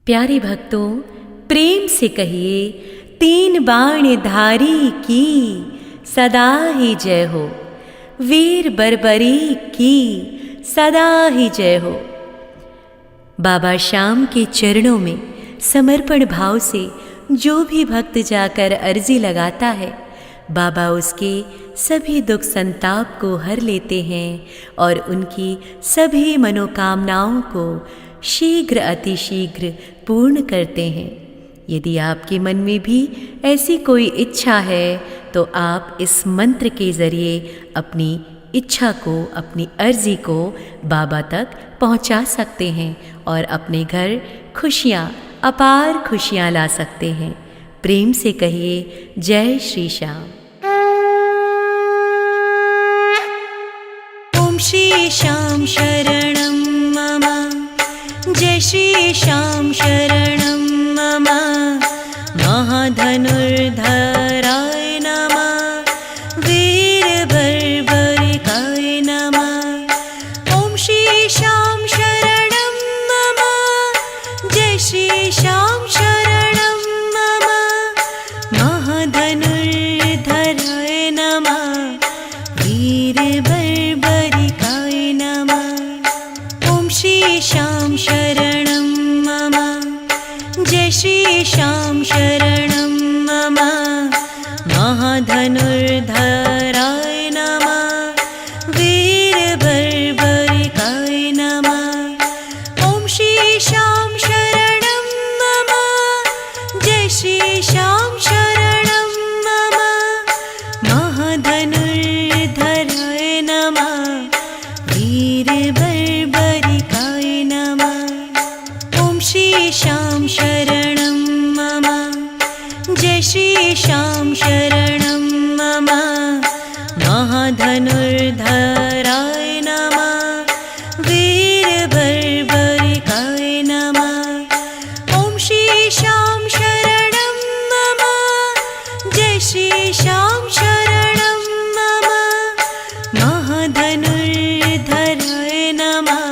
प्यारे भक्तों, प्रेम से कहिए, तीन बाण धारी की सदा ही जय हो। वीर बर्बरी की सदा ही जय हो। बाबा श्याम के चरणों में समर्पण भाव से जो भी भक्त जाकर अर्जी लगाता है, बाबा उसके सभी दुख संताप को हर लेते हैं और उनकी सभी मनोकामनाओं को शीघ्र अतिशीघ्र पूर्ण करते हैं। यदि आपके मन में भी ऐसी कोई इच्छा है तो आप इस मंत्र के ज़रिए अपनी इच्छा को, अपनी अर्जी को बाबा तक पहुंचा सकते हैं और अपने घर खुशियाँ, अपार खुशियाँ ला सकते हैं। प्रेम से कहिए, जय श्री श्याम। ओम श्री श्याम शरणं मम, जय श्री श्याम शरणं मम। महाधनुर्धराय नमः, वीरबर्बरिकाय नमः। ओम श्री श्याम शरणं मम, जय श्री श्याम शरणं मम। महाधनुर्धराय नमः, वीरबर्बरिकाय नमः। ओम श्री श्याम शरणं मम, जय श्री श्याम शरणं मम। महाधनुर्धराय नमः, वीरबर्बरिकाय नमः। ओम श्री श्याम शरणं मम, जय श्री श्याम शरणं मम। महाधनुर्धराय नमः, वीरबर्बरिकाय नमः। ओम श्री श्याम शरणं मम, जय श्री श्याम शरणं मम। महाधनुर्धराय नमः, वीरबर्बरिकाय नमः। ओम श्री श्याम शरणं मम, जय श्री श्याम शरणं मम। महाधनुर्धराय नमः,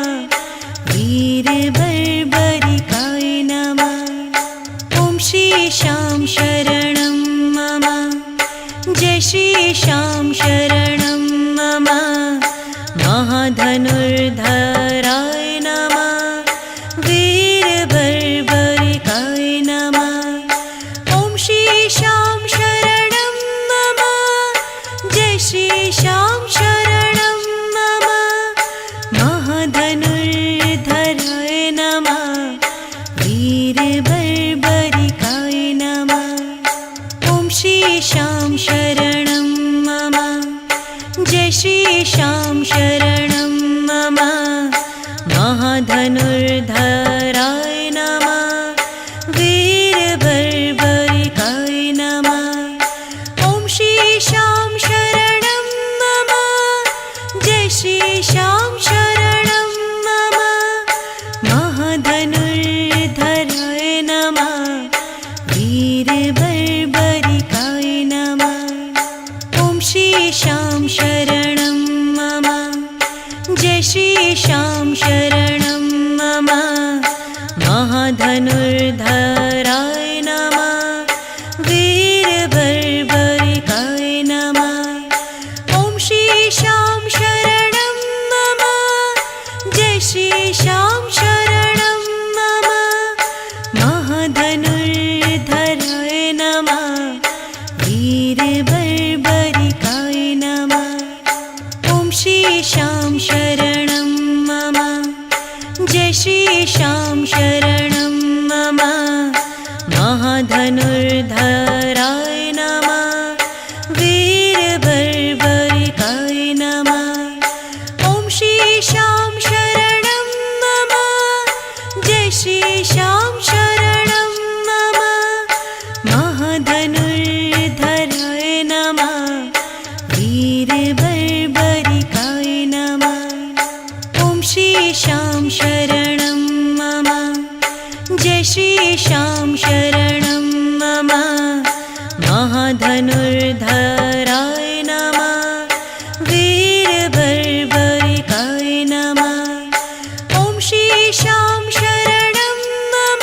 वीरबर्बरिकाय नमः। ओम श्री श्याम शरणं मम, जय श्री श्याम शरणं मम। महाधनुर्धराय नमः, वीरबर्बरिकाय नमः। ओम श्री श्याम शरणं मम, जय श्री श्याम शरणं मम। महाधनुर्धराय नमः, वीरबर्बरिकाय नमः। ओम श्री श्याम शरणं मम, जय श्री श्याम शरणं मम। महाधनुर्धराय नमः, वीरबर्बरिकाय नमः। ओम श्री श्याम शरणं मम, जय श्री श्याम शरणं मम। महाधनुर्धराय नमः, वीरबर्बरिकाय नमः। ओम श्री श्याम शरणं मम, जय श्री श्याम शरणं मम। महाधनुर्धराय नमः, वीरबर्बरिकाय नमः। ओम श्री श्याम शरणं मम, जय श्री श्याम शरणं मम। महाधनुर्धराय नमः, वीरबर्बरिकाय नमः। ओम श्री श्याम शरणं मम, जय श्री श्याम शरणं मम। महाधनुर्धराय नमः, वीरबर्बरिकाय नमः। ओम श्री श्याम शरणं मम, जय श्री श्याम शरणं मम। महाधनुर्धराय नमः, वीरबर्बरिकाय नमः। ओम श्री श्याम शरणं मम, जय श्री श्याम शरणं मम। महाधनुर्धराय नमः, वीरबर्बरिकाय नमः। ओम श्री श्याम शरणं मम,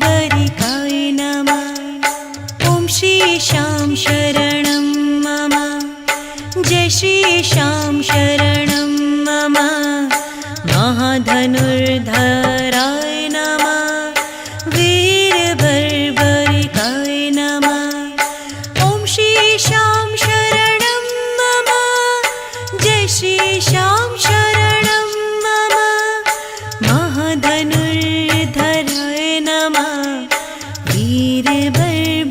वीरबरिकाय नमः। ॐ श्रीशां शरणं मम जय श्रीशां शरणं मम। महाधनुर्धराय नमः वीरबर्बरिकाय नमः। ॐ श्रीशां शरणं मम जय श्रीशां शरणं मम। महाधनुर्धराय नमः वीरबर्बरिकाय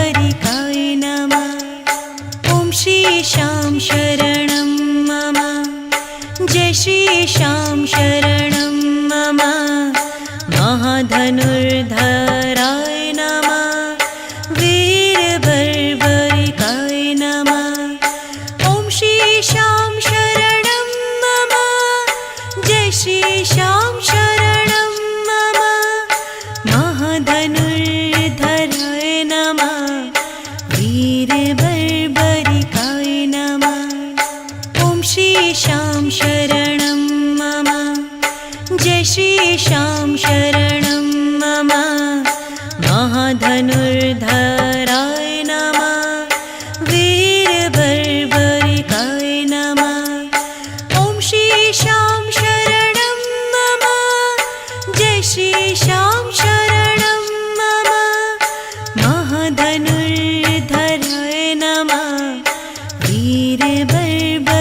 बर्बरिकाय नमः। ॐ श्रीशां शरणं मम, जय श्रीशां शरणं मम। महाधनुर्धराय नमः, वीरबर्बरिकाय नमः। ॐ श्रीशां शरणं मम, जय श्रीशां शरणं मम। महाधनुर्धराय नमः, वीरबर्बरिकाय नमः। ॐ श्रीशां शरणं मम, जय श्रीशां शरणं मम। महाधनुर्धराय नमः, वीरबर्बरिकाय नमः। ॐ श्रीशां शरणं मम, जय श्रीशां शरणं मम। महाधनुर्धराय नमः, वीरबर्बरिकाय